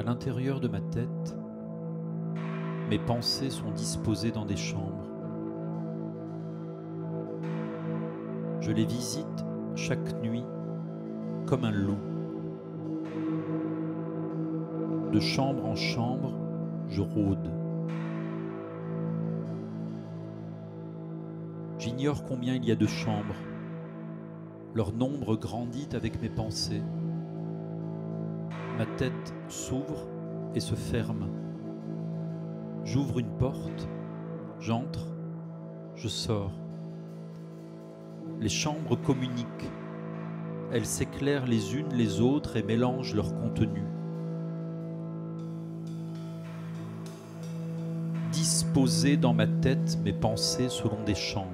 l'intérieur de ma tête, mes pensées sont disposées dans des chambres. Je les visite chaque nuit comme un loup. De chambre en chambre, je rôde. J'ignore combien il y a de chambres. Leur nombre grandit avec mes pensées. Ma tête s'ouvre et se ferme. J'ouvre une porte, j'entre, je sors. Les chambres communiquent. Elles s'éclairent les unes les autres et mélangent leur contenu. Disposer dans ma tête mes pensées selon des chambres.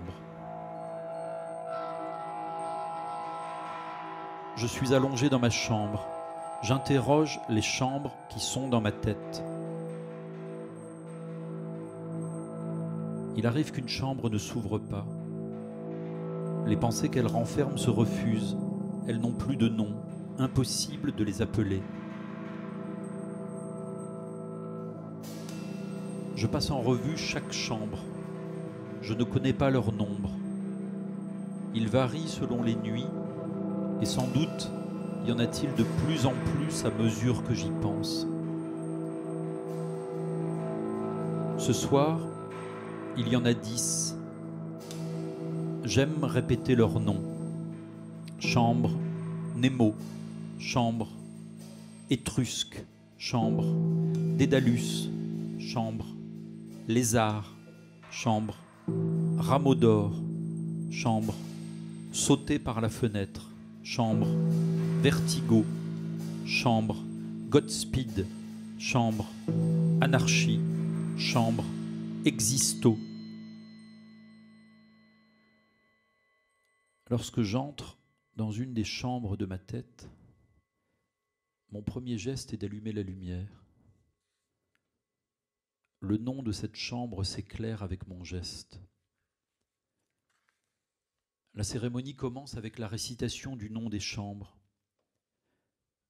Je suis allongé dans ma chambre. J'interroge les chambres qui sont dans ma tête. Il arrive qu'une chambre ne s'ouvre pas. Les pensées qu'elle renferme se refusent. Elles n'ont plus de nom. Impossible de les appeler. Je passe en revue chaque chambre. Je ne connais pas leur nombre. Ils varient selon les nuits et sans doute y en a-t-il de plus en plus à mesure que j'y pense. Ce soir, il y en a 10. J'aime répéter leurs noms. Chambre, Nemo, chambre, Étrusque, chambre, Dédalus, chambre, Lézard, chambre, Rameau d'or, chambre, Sauter par la fenêtre, chambre, Vertigo, chambre, Godspeed, chambre, Anarchie, chambre, Existo. Lorsque j'entre dans une des chambres de ma tête, mon premier geste est d'allumer la lumière. Le nom de cette chambre s'éclaire avec mon geste. La cérémonie commence avec la récitation du nom des chambres.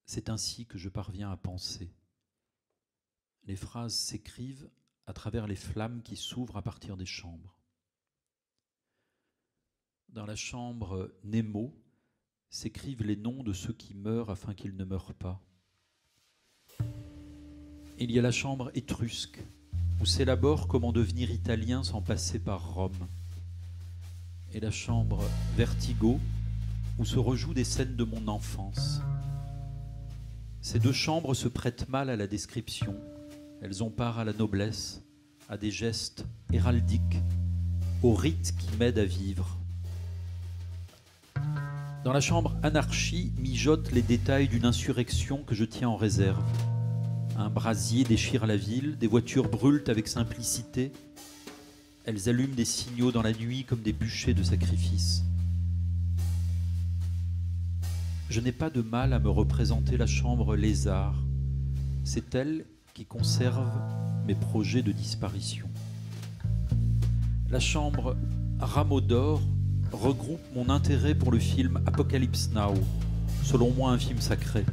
C'est ainsi que je parviens à penser. Les phrases s'écrivent à travers les flammes qui s'ouvrent à partir des chambres. Dans la chambre Nemo s'écrivent les noms de ceux qui meurent afin qu'ils ne meurent pas. Il y a la chambre Étrusque, où s'élabore comment devenir italien sans passer par Rome. Et la chambre Vertigo, où se rejouent des scènes de mon enfance. Ces deux chambres se prêtent mal à la description. Elles ont part à la noblesse, à des gestes héraldiques, aux rites qui m'aident à vivre. Dans la chambre Anarchie mijotent les détails d'une insurrection que je tiens en réserve. Un brasier déchire la ville, des voitures brûlent avec simplicité. Elles allument des signaux dans la nuit comme des bûchers de sacrifice. Je n'ai pas de mal à me représenter la chambre Lézard. C'est elle qui conserve mes projets de disparition. La chambre Rameau d'or regroupe mon intérêt pour le film Apocalypse Now, selon moi un film sacré.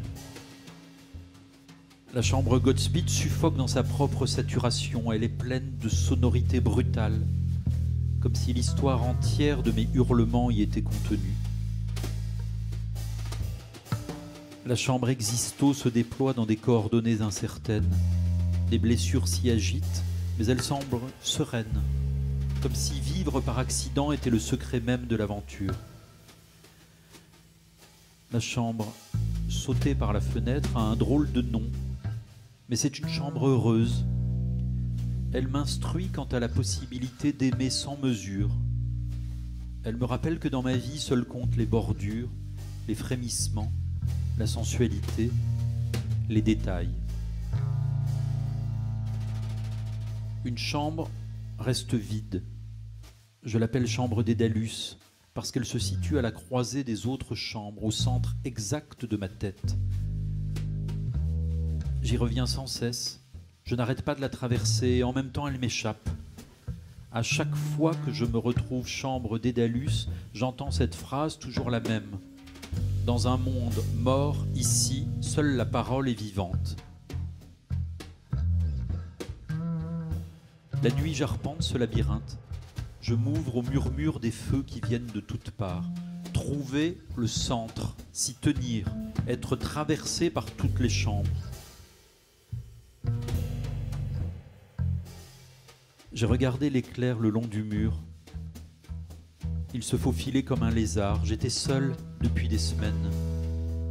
La chambre Godspeed suffoque dans sa propre saturation, elle est pleine de sonorités brutales, comme si l'histoire entière de mes hurlements y était contenue. La chambre Existo se déploie dans des coordonnées incertaines. Des blessures s'y agitent, mais elles semblent sereines, comme si vivre par accident était le secret même de l'aventure. La chambre Sauter par la fenêtre a un drôle de nom, mais c'est une chambre heureuse. Elle m'instruit quant à la possibilité d'aimer sans mesure. Elle me rappelle que dans ma vie seuls comptent les bordures, les frémissements, la sensualité, les détails. Une chambre reste vide. Je l'appelle chambre Dédalus parce qu'elle se situe à la croisée des autres chambres, au centre exact de ma tête. J'y reviens sans cesse. Je n'arrête pas de la traverser et en même temps elle m'échappe. À chaque fois que je me retrouve chambre Dédalus, j'entends cette phrase toujours la même. Dans un monde mort, ici, seule la parole est vivante. La nuit j'arpente ce labyrinthe. Je m'ouvre au murmure des feux qui viennent de toutes parts. Trouver le centre, s'y tenir, être traversé par toutes les chambres. J'ai regardé l'éclair le long du mur. Il se faufilait comme un lézard. J'étais seul depuis des semaines.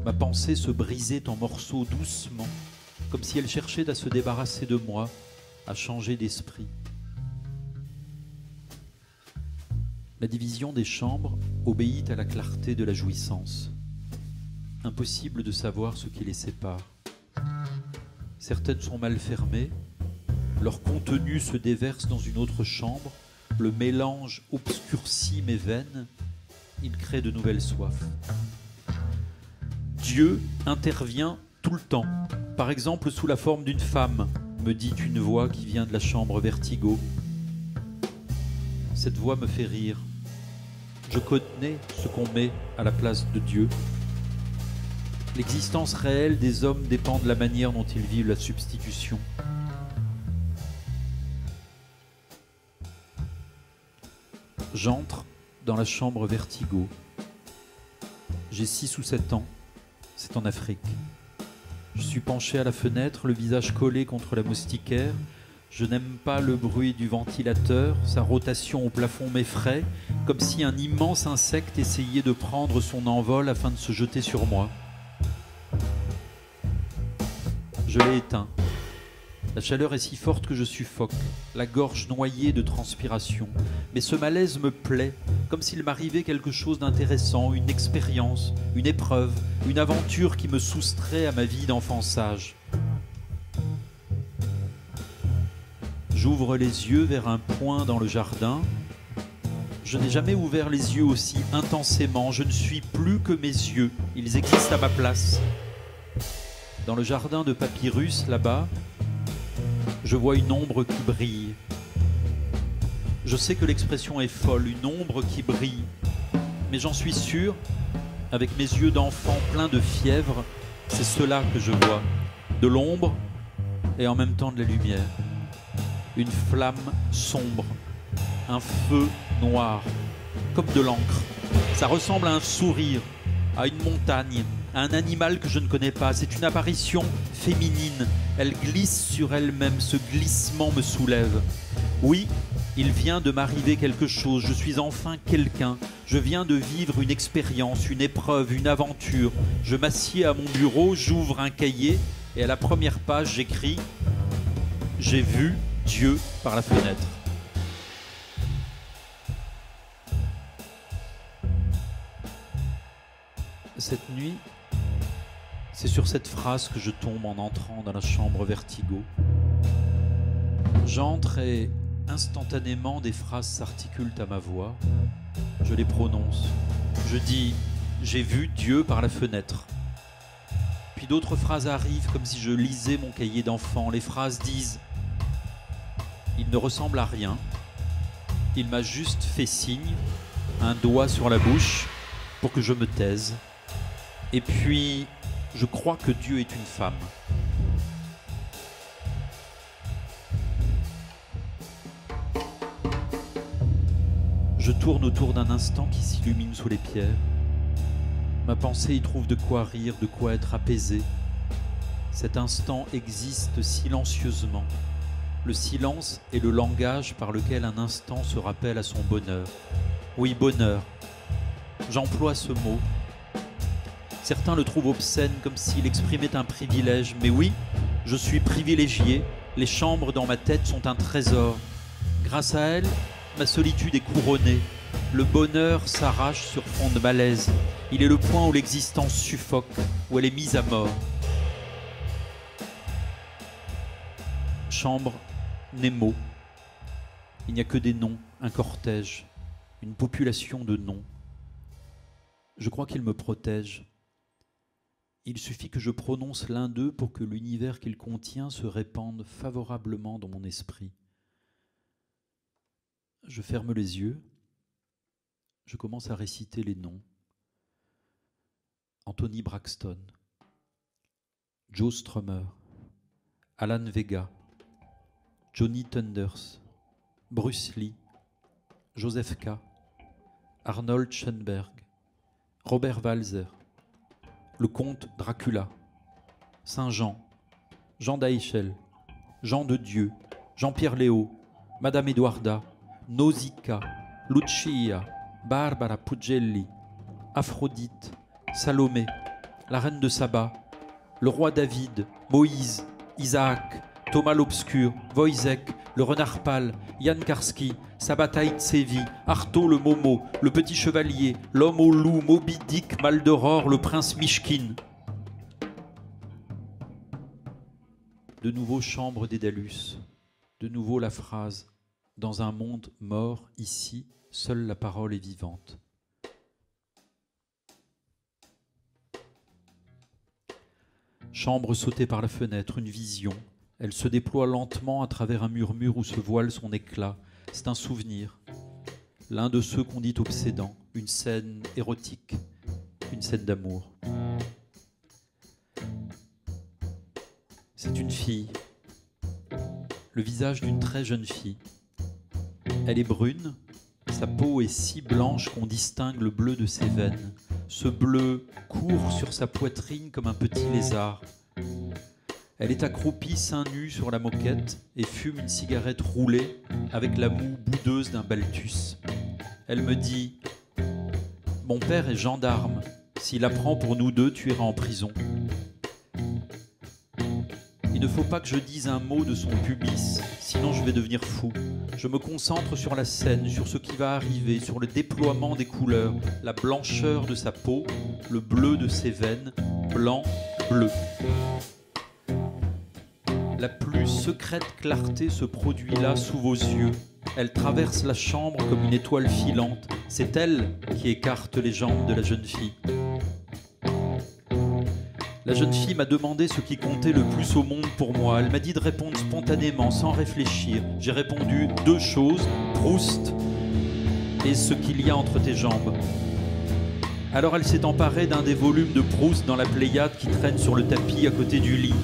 Ma pensée se brisait en morceaux doucement, comme si elle cherchait à se débarrasser de moi, à changer d'esprit. La division des chambres obéit à la clarté de la jouissance. Impossible de savoir ce qui les sépare. Certaines sont mal fermées, leur contenu se déverse dans une autre chambre, le mélange obscurcit mes veines, il crée de nouvelles soifs. Dieu intervient tout le temps, par exemple sous la forme d'une femme, me dit une voix qui vient de la chambre Vertigo. Cette voix me fait rire. Je connais ce qu'on met à la place de Dieu. L'existence réelle des hommes dépend de la manière dont ils vivent la substitution. J'entre dans la chambre Vertigo. J'ai 6 ou 7 ans. C'est en Afrique. Je suis penché à la fenêtre, le visage collé contre la moustiquaire. Je n'aime pas le bruit du ventilateur, sa rotation au plafond m'effraie, comme si un immense insecte essayait de prendre son envol afin de se jeter sur moi. Je l'ai éteint. La chaleur est si forte que je suffoque, la gorge noyée de transpiration. Mais ce malaise me plaît, comme s'il m'arrivait quelque chose d'intéressant, une expérience, une épreuve, une aventure qui me soustrait à ma vie d'enfant sage. J'ouvre les yeux vers un point dans le jardin. Je n'ai jamais ouvert les yeux aussi intensément. Je ne suis plus que mes yeux. Ils existent à ma place. Dans le jardin de papyrus, là-bas, je vois une ombre qui brille. Je sais que l'expression est folle, une ombre qui brille. Mais j'en suis sûr, avec mes yeux d'enfant pleins de fièvre, c'est cela que je vois. De l'ombre et en même temps de la lumière. Une flamme sombre, un feu noir, comme de l'encre. Ça ressemble à un sourire, à une montagne, à un animal que je ne connais pas. C'est une apparition féminine. Elle glisse sur elle-même. Ce glissement me soulève. Oui, il vient de m'arriver quelque chose. Je suis enfin quelqu'un. Je viens de vivre une expérience, une épreuve, une aventure. Je m'assieds à mon bureau, j'ouvre un cahier et à la première page, j'écris « J'ai vu Dieu par la fenêtre ». Cette nuit, c'est sur cette phrase que je tombe en entrant dans la chambre Vertigo. J'entre et instantanément des phrases s'articulent à ma voix. Je les prononce. Je dis « J'ai vu Dieu par la fenêtre ». Puis d'autres phrases arrivent comme si je lisais mon cahier d'enfant. Les phrases disent « Il ne ressemble à rien. Il m'a juste fait signe, un doigt sur la bouche pour que je me taise. Et puis, je crois que Dieu est une femme. » Je tourne autour d'un instant qui s'illumine sous les pierres. Ma pensée y trouve de quoi rire, de quoi être apaisée. Cet instant existe silencieusement. Le silence est le langage par lequel un instant se rappelle à son bonheur. Oui, bonheur. J'emploie ce mot. Certains le trouvent obscène, comme s'il exprimait un privilège. Mais oui, je suis privilégié. Les chambres dans ma tête sont un trésor. Grâce à elles, ma solitude est couronnée. Le bonheur s'arrache sur fond de malaise. Il est le point où l'existence suffoque, où elle est mise à mort. Chambre Nemo. Il n'y a que des noms, un cortège, une population de noms. Je crois qu'ils me protègent. Il suffit que je prononce l'un d'eux pour que l'univers qu'il contient se répande favorablement dans mon esprit. Je ferme les yeux. Je commence à réciter les noms. Anthony Braxton, Joe Strummer, Alan Vega, Johnny Thunders, Bruce Lee, Joseph K., Arnold Schoenberg, Robert Walser, le comte Dracula, Saint Jean, Jean d'Eichel, Jean de Dieu, Jean-Pierre Léaud, Madame Eduarda, Nausicaa, Lucia, Barbara Puggelli, Aphrodite, Salomé, la reine de Saba, le roi David, Moïse, Isaac, Thomas l'Obscur, Wojciech, le renard pâle, Jan Karski, Sabataï Tsevi, Artaud le Momo, le petit chevalier, l'homme au loup, Moby Dick, Maldoror, le prince Mishkin. De nouveau chambre d'Édalus, de nouveau la phrase « Dans un monde mort, ici, seule la parole est vivante ». Chambre sautée par la fenêtre, une vision. Elle se déploie lentement à travers un murmure où se voile son éclat. C'est un souvenir. L'un de ceux qu'on dit obsédants. Une scène érotique. Une scène d'amour. C'est une fille. Le visage d'une très jeune fille. Elle est brune. Sa peau est si blanche qu'on distingue le bleu de ses veines. Ce bleu court sur sa poitrine comme un petit lézard. Elle est accroupie seins nus sur la moquette et fume une cigarette roulée avec la moue boudeuse d'un balthus. Elle me dit « Mon père est gendarme. S'il apprend pour nous deux, tu iras en prison. » Il ne faut pas que je dise un mot de son pubis, sinon je vais devenir fou. Je me concentre sur la scène, sur ce qui va arriver, sur le déploiement des couleurs, la blancheur de sa peau, le bleu de ses veines, blanc, bleu. La plus secrète clarté se produit là sous vos yeux. Elle traverse la chambre comme une étoile filante. C'est elle qui écarte les jambes de la jeune fille. La jeune fille m'a demandé ce qui comptait le plus au monde pour moi. Elle m'a dit de répondre spontanément, sans réfléchir. J'ai répondu 2 choses, Proust et ce qu'il y a entre tes jambes. Alors elle s'est emparée d'un des volumes de Proust dans la Pléiade qui traîne sur le tapis à côté du lit.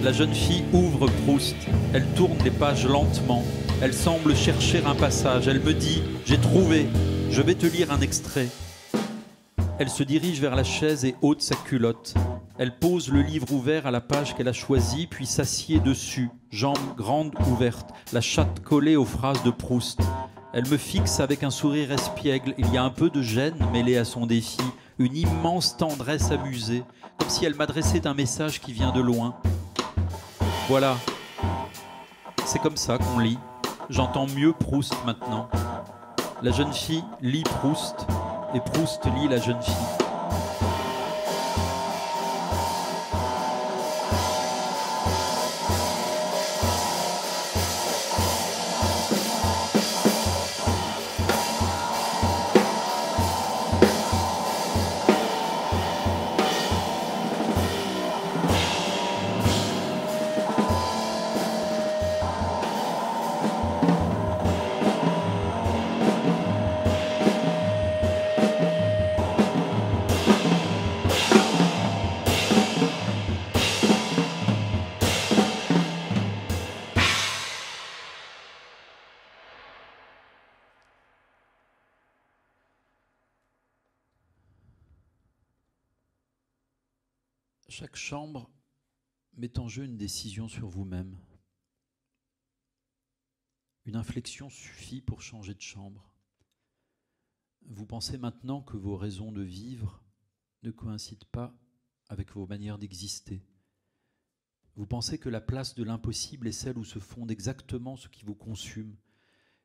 La jeune fille ouvre Proust. Elle tourne les pages lentement. Elle semble chercher un passage. Elle me dit « J'ai trouvé, je vais te lire un extrait ». Elle se dirige vers la chaise et ôte sa culotte. Elle pose le livre ouvert à la page qu'elle a choisie, puis s'assied dessus, jambes grandes ouvertes, la chatte collée aux phrases de Proust. Elle me fixe avec un sourire espiègle. Il y a un peu de gêne mêlée à son défi, une immense tendresse amusée, comme si elle m'adressait un message qui vient de loin. Voilà, c'est comme ça qu'on lit. J'entends mieux Proust maintenant. La jeune fille lit Proust et Proust lit la jeune fille. Chaque chambre met en jeu une décision sur vous-même. Une inflexion suffit pour changer de chambre. Vous pensez maintenant que vos raisons de vivre ne coïncident pas avec vos manières d'exister. Vous pensez que la place de l'impossible est celle où se fonde exactement ce qui vous consume,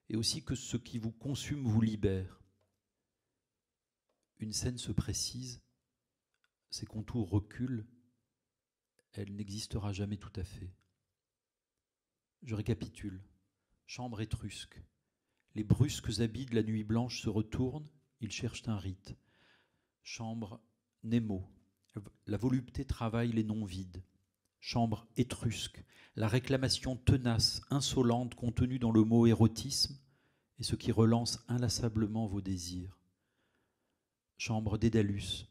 et aussi que ce qui vous consume vous libère. Une scène se précise, ses contours reculent, elle n'existera jamais tout à fait. Je récapitule. Chambre étrusque. Les brusques habits de la nuit blanche se retournent, ils cherchent un rite. Chambre Nemo. La volupté travaille les noms vides. Chambre étrusque. La réclamation tenace, insolente contenue dans le mot érotisme et ce qui relance inlassablement vos désirs. Chambre d'Édalus.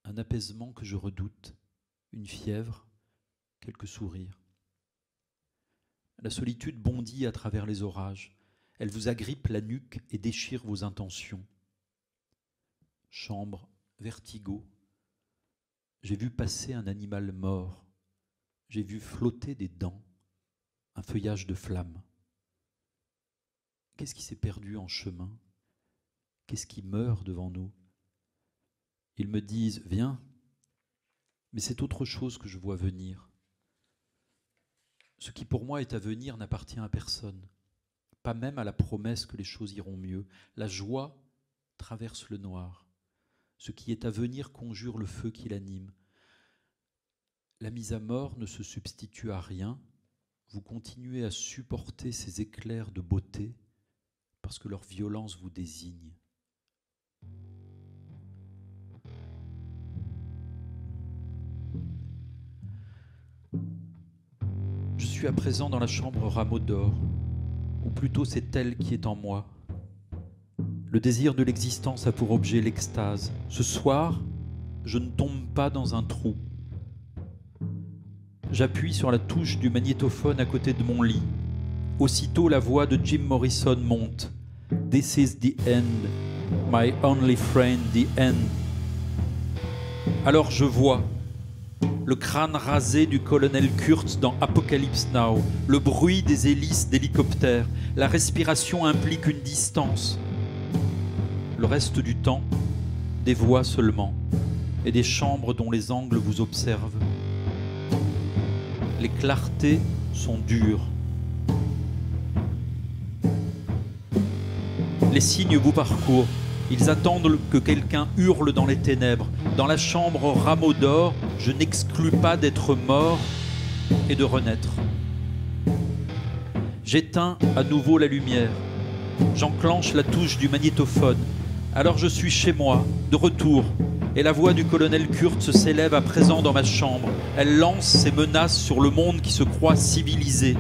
Un apaisement que je redoute. Une fièvre, quelques sourires. La solitude bondit à travers les orages. Elle vous agrippe la nuque et déchire vos intentions. Chambre, vertigo. J'ai vu passer un animal mort. J'ai vu flotter des dents, un feuillage de flammes. Qu'est-ce qui s'est perdu en chemin? Qu'est-ce qui meurt devant nous? Ils me disent, viens, mais c'est autre chose que je vois venir. Ce qui pour moi est à venir n'appartient à personne, pas même à la promesse que les choses iront mieux. La joie traverse le noir. Ce qui est à venir conjure le feu qui l'anime. La mise à mort ne se substitue à rien. Vous continuez à supporter ces éclairs de beauté parce que leur violence vous désigne. Je suis à présent dans la chambre rameau d'or, ou plutôt c'est elle qui est en moi. Le désir de l'existence a pour objet l'extase. Ce soir, je ne tombe pas dans un trou. J'appuie sur la touche du magnétophone à côté de mon lit. Aussitôt, la voix de Jim Morrison monte. « This is the end, my only friend, the end. » Alors je vois le crâne rasé du colonel Kurtz dans Apocalypse Now, le bruit des hélices d'hélicoptères. La respiration implique une distance. Le reste du temps, des voix seulement, et des chambres dont les angles vous observent. Les clartés sont dures. Les signes vous parcourent. Ils attendent que quelqu'un hurle dans les ténèbres. Dans la chambre rameau d'or, je n'exclus pas d'être mort et de renaître. J'éteins à nouveau la lumière. J'enclenche la touche du magnétophone. Alors je suis chez moi, de retour, et la voix du colonel Kurtz s'élève à présent dans ma chambre. Elle lance ses menaces sur le monde qui se croit civilisé.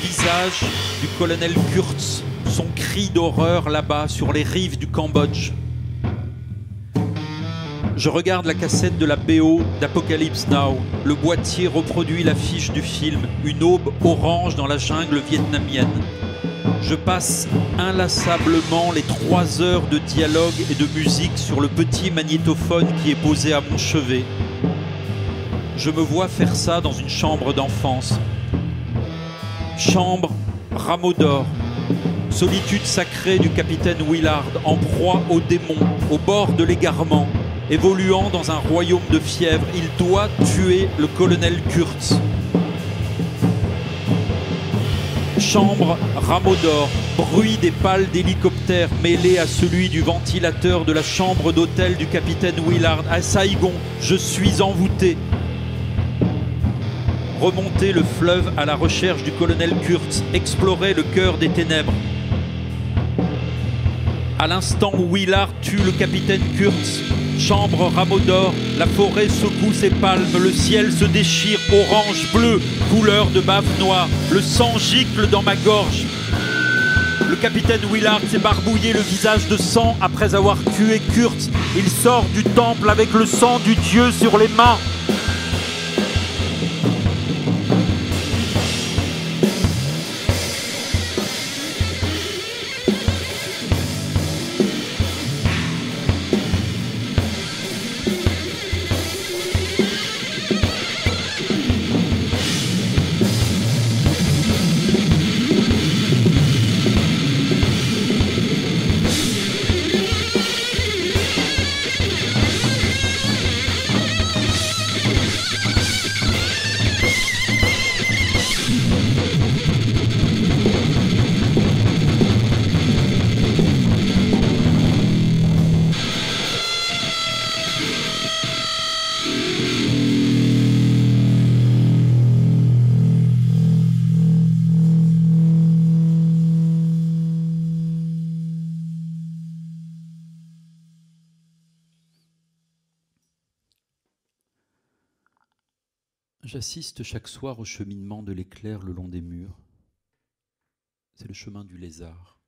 Visage du colonel Kurtz, son cri d'horreur là-bas sur les rives du Cambodge. Je regarde la cassette de la BO d'Apocalypse Now. Le boîtier reproduit l'affiche du film, une aube orange dans la jungle vietnamienne. Je passe inlassablement les 3 heures de dialogue et de musique sur le petit magnétophone qui est posé à mon chevet. Je me vois faire ça dans une chambre d'enfance. Chambre, rameau d'or. Solitude sacrée du capitaine Willard, en proie aux démons, au bord de l'égarement, évoluant dans un royaume de fièvre. Il doit tuer le colonel Kurtz. Chambre, rameau d'or, bruit des pales d'hélicoptères mêlé à celui du ventilateur de la chambre d'hôtel du capitaine Willard. À Saigon, je suis envoûté. Remonter le fleuve à la recherche du colonel Kurtz, explorer le cœur des ténèbres. À l'instant où Willard tue le capitaine Kurtz, chambre rameau d'or, la forêt secoue ses palmes, le ciel se déchire, orange, bleu, couleur de bave noire, le sang gicle dans ma gorge. Le capitaine Willard s'est barbouillé le visage de sang après avoir tué Kurtz. Il sort du temple avec le sang du dieu sur les mains. J'assiste chaque soir au cheminement de l'éclair le long des murs. C'est le chemin du lézard.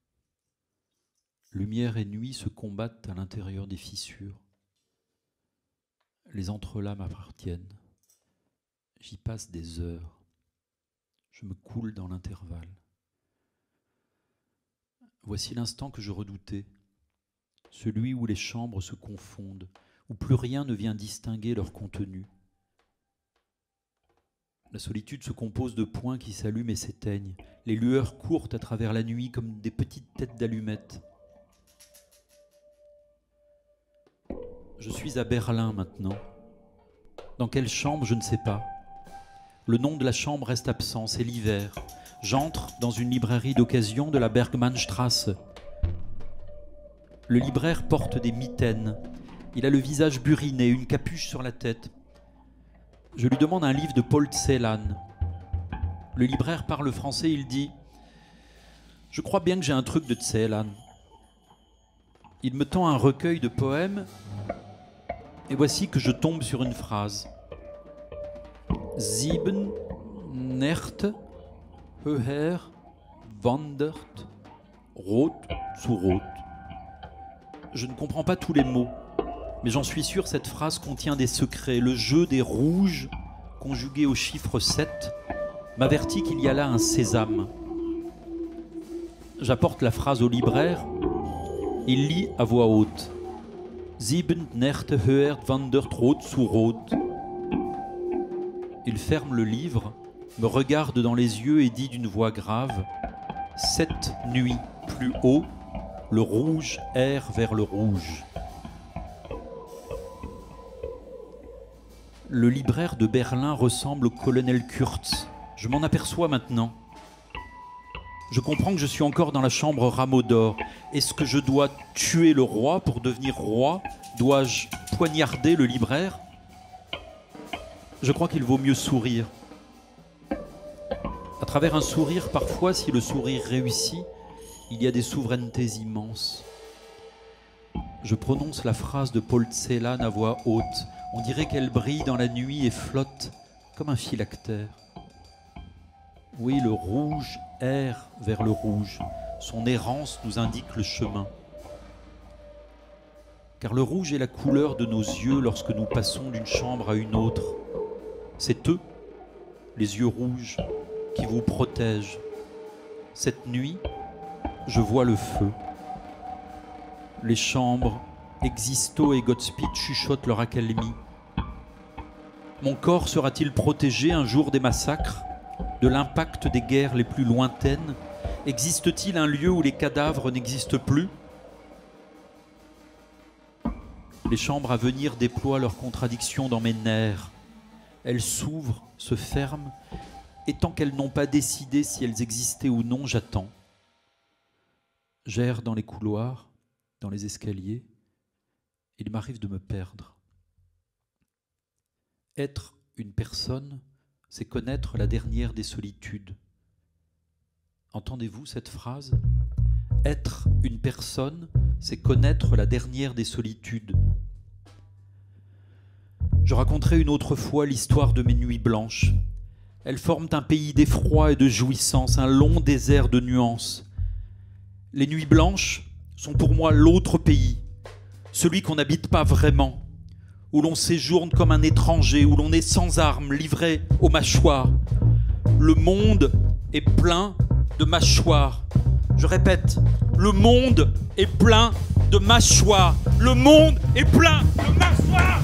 Lumière et nuit se combattent à l'intérieur des fissures. Les entrelacs m'appartiennent. J'y passe des heures. Je me coule dans l'intervalle. Voici l'instant que je redoutais, celui où les chambres se confondent, où plus rien ne vient distinguer leur contenu. La solitude se compose de points qui s'allument et s'éteignent. Les lueurs courent à travers la nuit comme des petites têtes d'allumettes. Je suis à Berlin maintenant. Dans quelle chambre, je ne sais pas. Le nom de la chambre reste absent, c'est l'hiver. J'entre dans une librairie d'occasion de la Bergmannstrasse. Le libraire porte des mitaines. Il a le visage buriné, une capuche sur la tête. Je lui demande un livre de Paul Celan. Le libraire parle français, il dit « Je crois bien que j'ai un truc de Celan ». Il me tend un recueil de poèmes et voici que je tombe sur une phrase. « Sieben Nächte höher wandert rot zu rot ». Je ne comprends pas tous les mots, mais j'en suis sûr, cette phrase contient des secrets. Le jeu des rouges, conjugué au chiffre 7, m'avertit qu'il y a là un sésame. J'apporte la phrase au libraire. Il lit à voix haute. Sieben Nächte höher wandert rot zu rot. Il ferme le livre, me regarde dans les yeux et dit d'une voix grave. 7 nuits plus haut, le rouge erre vers le rouge. Le libraire de Berlin ressemble au colonel Kurtz. Je m'en aperçois maintenant. Je comprends que je suis encore dans la chambre Rameau d'Or. Est-ce que je dois tuer le roi pour devenir roi? Dois-je poignarder le libraire? Je crois qu'il vaut mieux sourire. À travers un sourire, parfois, si le sourire réussit, il y a des souverainetés immenses. Je prononce la phrase de Paul Celan à voix haute. On dirait qu'elle brille dans la nuit et flotte comme un phylactère. Oui, le rouge erre vers le rouge. Son errance nous indique le chemin. Car le rouge est la couleur de nos yeux lorsque nous passons d'une chambre à une autre. C'est eux, les yeux rouges, qui vous protègent. Cette nuit, je vois le feu. Les chambres, Existo et Godspeed chuchotent leur accalmie. Mon corps sera-t-il protégé un jour des massacres, de l'impact des guerres les plus lointaines? Existe-t-il un lieu où les cadavres n'existent plus? Les chambres à venir déploient leurs contradictions dans mes nerfs. Elles s'ouvrent, se ferment, et tant qu'elles n'ont pas décidé si elles existaient ou non, j'attends. J'erre dans les couloirs, dans les escaliers. Il m'arrive de me perdre. Être une personne, c'est connaître la dernière des solitudes. Entendez-vous cette phrase? Être une personne, c'est connaître la dernière des solitudes. Je raconterai une autre fois l'histoire de mes nuits blanches. Elles forment un pays d'effroi et de jouissance, un long désert de nuances. Les nuits blanches sont pour moi l'autre pays, celui qu'on n'habite pas vraiment, où l'on séjourne comme un étranger, où l'on est sans armes, livré aux mâchoires. Le monde est plein de mâchoires. Je répète, le monde est plein de mâchoires. Le monde est plein de mâchoires.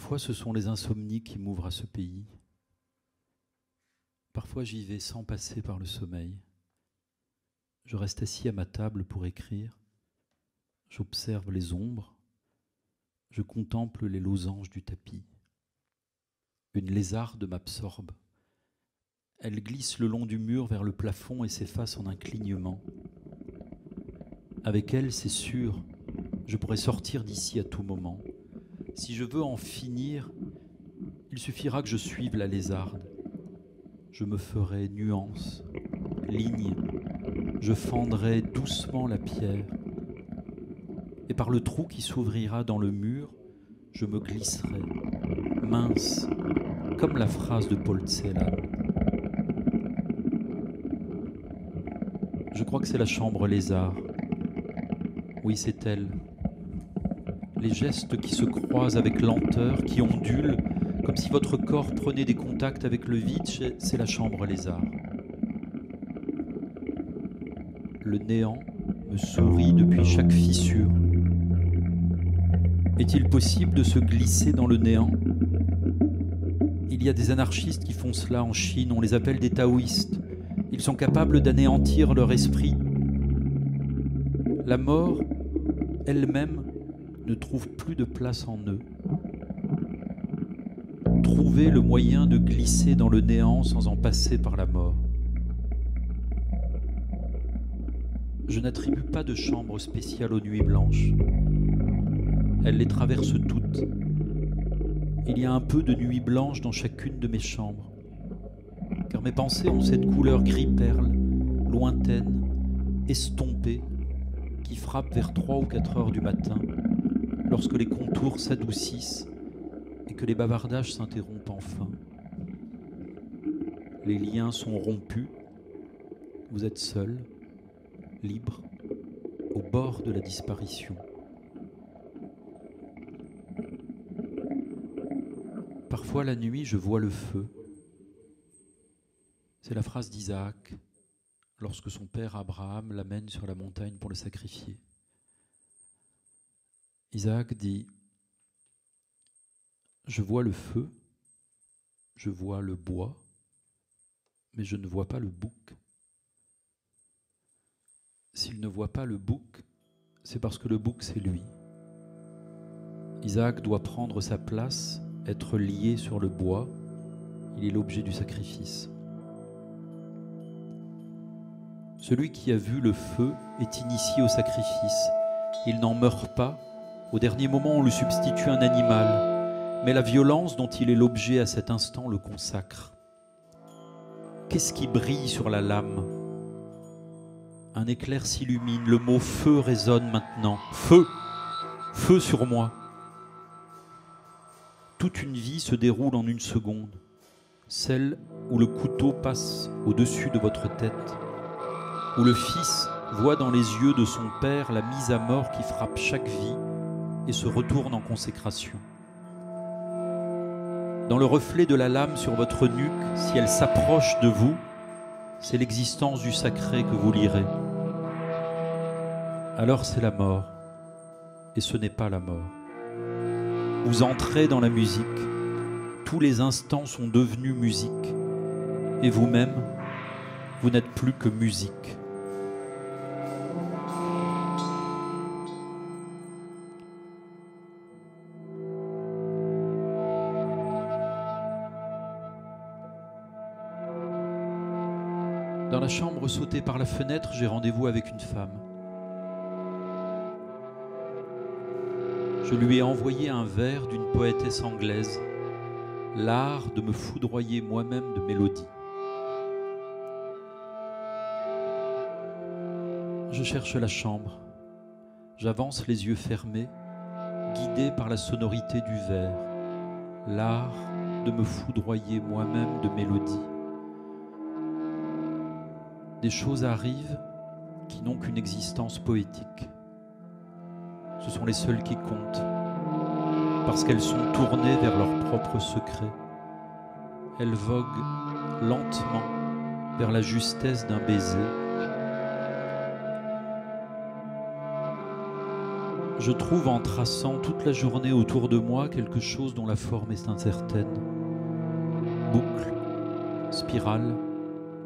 Parfois, ce sont les insomnies qui m'ouvrent à ce pays. Parfois, j'y vais sans passer par le sommeil. Je reste assis à ma table pour écrire. J'observe les ombres. Je contemple les losanges du tapis. Une lézarde m'absorbe. Elle glisse le long du mur vers le plafond et s'efface en un clignement. Avec elle, c'est sûr, je pourrais sortir d'ici à tout moment. Si je veux en finir, il suffira que je suive la lézarde. Je me ferai nuance, ligne, je fendrai doucement la pierre. Et par le trou qui s'ouvrira dans le mur, je me glisserai, mince, comme la phrase de Paul Celan. Je crois que c'est la chambre lézard. Oui, c'est elle. Les gestes qui se croisent avec lenteur, qui ondulent, comme si votre corps prenait des contacts avec le vide, c'est la chambre lézard. Le néant me sourit depuis chaque fissure. Est-il possible de se glisser dans le néant ? Il y a des anarchistes qui font cela en Chine, on les appelle des taoïstes. Ils sont capables d'anéantir leur esprit. La mort, elle-même, ne trouve plus de place en eux. Trouver le moyen de glisser dans le néant sans en passer par la mort. Je n'attribue pas de chambre spéciale aux nuits blanches. Elles les traversent toutes. Il y a un peu de nuit blanche dans chacune de mes chambres, car mes pensées ont cette couleur gris-perle, lointaine, estompée, qui frappe vers 3 ou 4 heures du matin, lorsque les contours s'adoucissent et que les bavardages s'interrompent enfin. Les liens sont rompus, vous êtes seul, libre, au bord de la disparition. Parfois la nuit, je vois le feu. C'est la phrase d'Isaac lorsque son père Abraham l'amène sur la montagne pour le sacrifier. Isaac dit « Je vois le feu, je vois le bois, mais je ne vois pas le bouc. S'il ne voit pas le bouc, c'est parce que le bouc, c'est lui. Isaac doit prendre sa place, être lié sur le bois, il est l'objet du sacrifice. Celui qui a vu le feu est initié au sacrifice. Il n'en meurt pas. Au dernier moment, on lui substitue un animal. Mais la violence dont il est l'objet à cet instant le consacre. Qu'est-ce qui brille sur la lame ? Un éclair s'illumine. Le mot feu résonne maintenant. Feu ! Feu sur moi ! Toute une vie se déroule en une seconde. Celle où le couteau passe au-dessus de votre tête. Où le Fils voit dans les yeux de son Père la mise à mort qui frappe chaque vie et se retourne en consécration. Dans le reflet de la lame sur votre nuque, si elle s'approche de vous, c'est l'existence du sacré que vous lirez. Alors c'est la mort, et ce n'est pas la mort. Vous entrez dans la musique, tous les instants sont devenus musique, et vous-même, vous n'êtes plus que musique. Dans la chambre sautée par la fenêtre, j'ai rendez-vous avec une femme. Je lui ai envoyé un vers d'une poétesse anglaise, l'art de me foudroyer moi-même de mélodie. Je cherche la chambre, j'avance les yeux fermés, guidé par la sonorité du vers, l'art de me foudroyer moi-même de mélodie. Des choses arrivent qui n'ont qu'une existence poétique. Ce sont les seules qui comptent, parce qu'elles sont tournées vers leur propre secret. Elles voguent lentement vers la justesse d'un baiser. Je trouve en traçant toute la journée autour de moi quelque chose dont la forme est incertaine. Boucle, spirale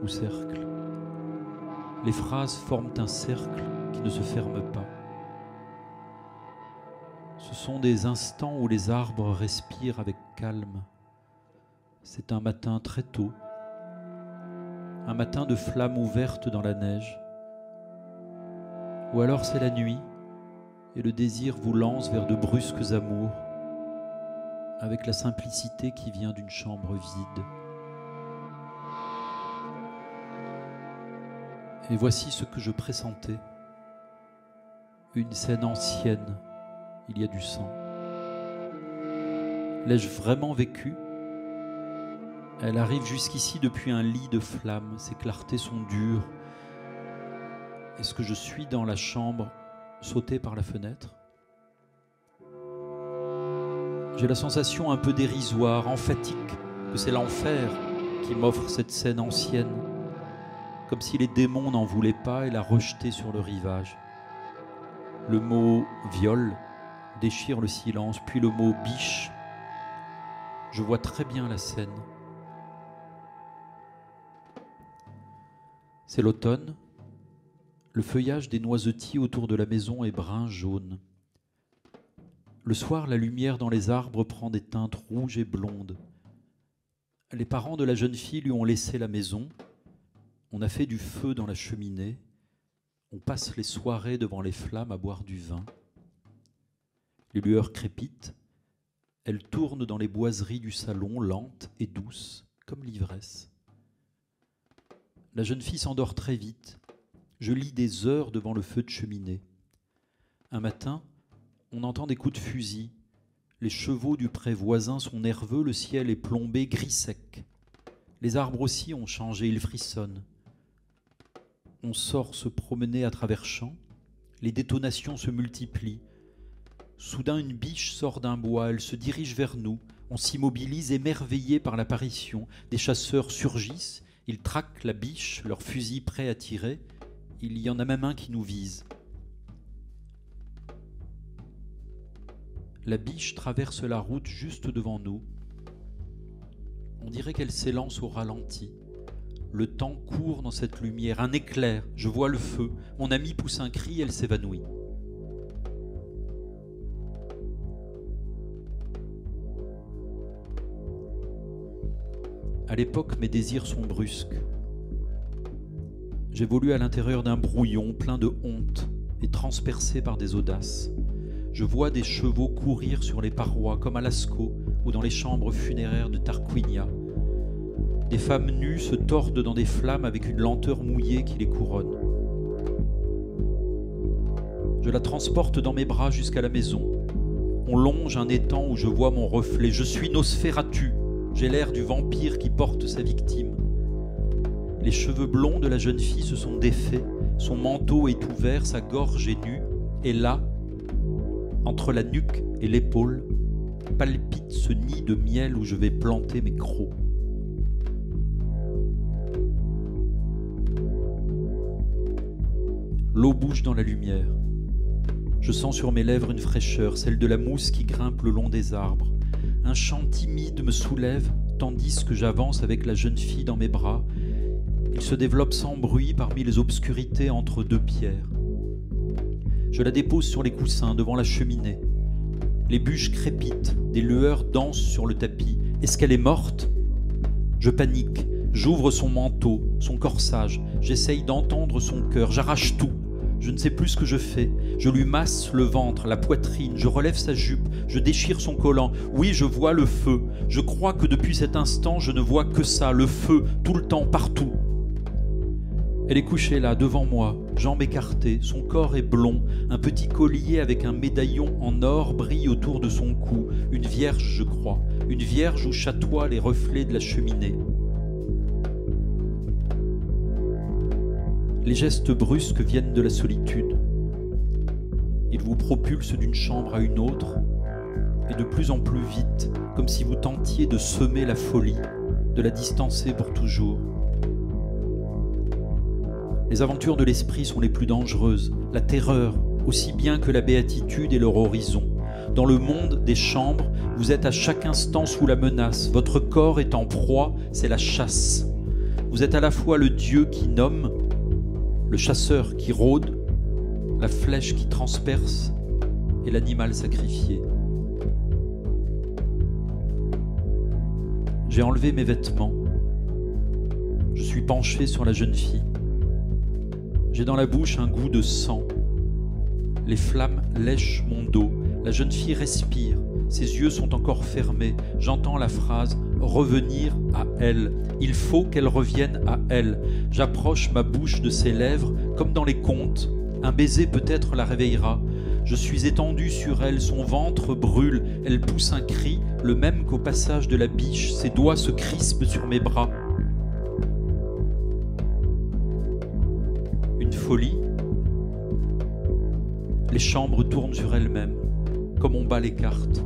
ou cercle. Les phrases forment un cercle qui ne se ferme pas. Ce sont des instants où les arbres respirent avec calme. C'est un matin très tôt, un matin de flammes ouvertes dans la neige. Ou alors c'est la nuit et le désir vous lance vers de brusques amours avec la simplicité qui vient d'une chambre vide. Et voici ce que je pressentais. Une scène ancienne, il y a du sang. L'ai-je vraiment vécue ? Elle arrive jusqu'ici depuis un lit de flammes, ses clartés sont dures. Est-ce que je suis dans la chambre, sauté par la fenêtre ? J'ai la sensation un peu dérisoire, emphatique, que c'est l'enfer qui m'offre cette scène ancienne, comme si les démons n'en voulaient pas et la rejetaient sur le rivage. Le mot « viol » déchire le silence, puis le mot « biche ». Je vois très bien la scène. C'est l'automne. Le feuillage des noisetiers autour de la maison est brun-jaune. Le soir, la lumière dans les arbres prend des teintes rouges et blondes. Les parents de la jeune fille lui ont laissé la maison. On a fait du feu dans la cheminée. On passe les soirées devant les flammes à boire du vin. Les lueurs crépitent. Elles tournent dans les boiseries du salon, lentes et douces, comme l'ivresse. La jeune fille s'endort très vite. Je lis des heures devant le feu de cheminée. Un matin, on entend des coups de fusil. Les chevaux du pré voisin sont nerveux, le ciel est plombé, gris sec. Les arbres aussi ont changé, ils frissonnent. On sort se promener à travers champs. Les détonations se multiplient. Soudain, une biche sort d'un bois, elle se dirige vers nous. On s'immobilise, émerveillé par l'apparition. Des chasseurs surgissent, ils traquent la biche, leurs fusils prêts à tirer. Il y en a même un qui nous vise. La biche traverse la route juste devant nous. On dirait qu'elle s'élance au ralenti. Le temps court dans cette lumière, un éclair, je vois le feu. Mon amie pousse un cri, elle s'évanouit. À l'époque, mes désirs sont brusques. J'évolue à l'intérieur d'un brouillon plein de honte et transpercé par des audaces. Je vois des chevaux courir sur les parois comme à Lascaux ou dans les chambres funéraires de Tarquinia. Des femmes nues se tordent dans des flammes avec une lenteur mouillée qui les couronne. Je la transporte dans mes bras jusqu'à la maison. On longe un étang où je vois mon reflet. Je suis Nosferatu. J'ai l'air du vampire qui porte sa victime. Les cheveux blonds de la jeune fille se sont défaits. Son manteau est ouvert, sa gorge est nue. Et là, entre la nuque et l'épaule, palpite ce nid de miel où je vais planter mes crocs. L'eau bouge dans la lumière. Je sens sur mes lèvres une fraîcheur, celle de la mousse qui grimpe le long des arbres. Un chant timide me soulève, tandis que j'avance avec la jeune fille dans mes bras. Il se développe sans bruit parmi les obscurités entre deux pierres. Je la dépose sur les coussins devant la cheminée. Les bûches crépitent, des lueurs dansent sur le tapis. Est-ce qu'elle est morte ? Je panique, j'ouvre son manteau, son corsage. J'essaye d'entendre son cœur, j'arrache tout. Je ne sais plus ce que je fais. Je lui masse le ventre, la poitrine, je relève sa jupe, je déchire son collant. Oui, je vois le feu. Je crois que depuis cet instant, je ne vois que ça, le feu, tout le temps, partout. Elle est couchée là, devant moi, jambes écartées, son corps est blond, un petit collier avec un médaillon en or brille autour de son cou. Une vierge, je crois, une vierge où chatoient les reflets de la cheminée. Les gestes brusques viennent de la solitude. Ils vous propulsent d'une chambre à une autre, et de plus en plus vite, comme si vous tentiez de semer la folie, de la distancer pour toujours. Les aventures de l'esprit sont les plus dangereuses. La terreur aussi bien que la béatitude et leur horizon. Dans le monde des chambres, vous êtes à chaque instant sous la menace. Votre corps est en proie, c'est la chasse. Vous êtes à la fois le Dieu qui nomme, le chasseur qui rôde, la flèche qui transperce et l'animal sacrifié. J'ai enlevé mes vêtements. Je suis penché sur la jeune fille. J'ai dans la bouche un goût de sang. Les flammes lèchent mon dos. La jeune fille respire. Ses yeux sont encore fermés. J'entends la phrase « revenir à elle ». Il faut qu'elle revienne à elle. J'approche ma bouche de ses lèvres comme dans les contes. Un baiser peut-être la réveillera. Je suis étendu sur elle, son ventre brûle. Elle pousse un cri, le même qu'au passage de la biche. Ses doigts se crispent sur mes bras. Une folie. Les chambres tournent sur elles-mêmes, comme on bat les cartes.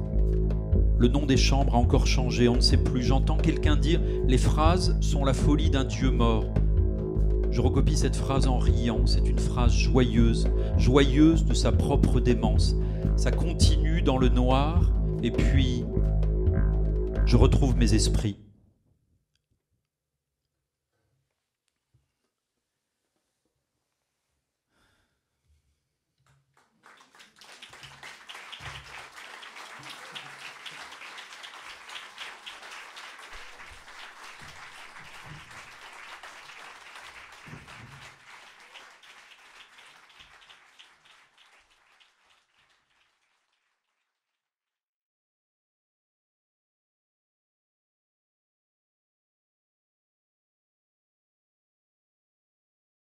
Le nom des chambres a encore changé, on ne sait plus. J'entends quelqu'un dire « Les phrases sont la folie d'un Dieu mort ». Je recopie cette phrase en riant. C'est une phrase joyeuse, joyeuse de sa propre démence. Ça continue dans le noir, et puis je retrouve mes esprits.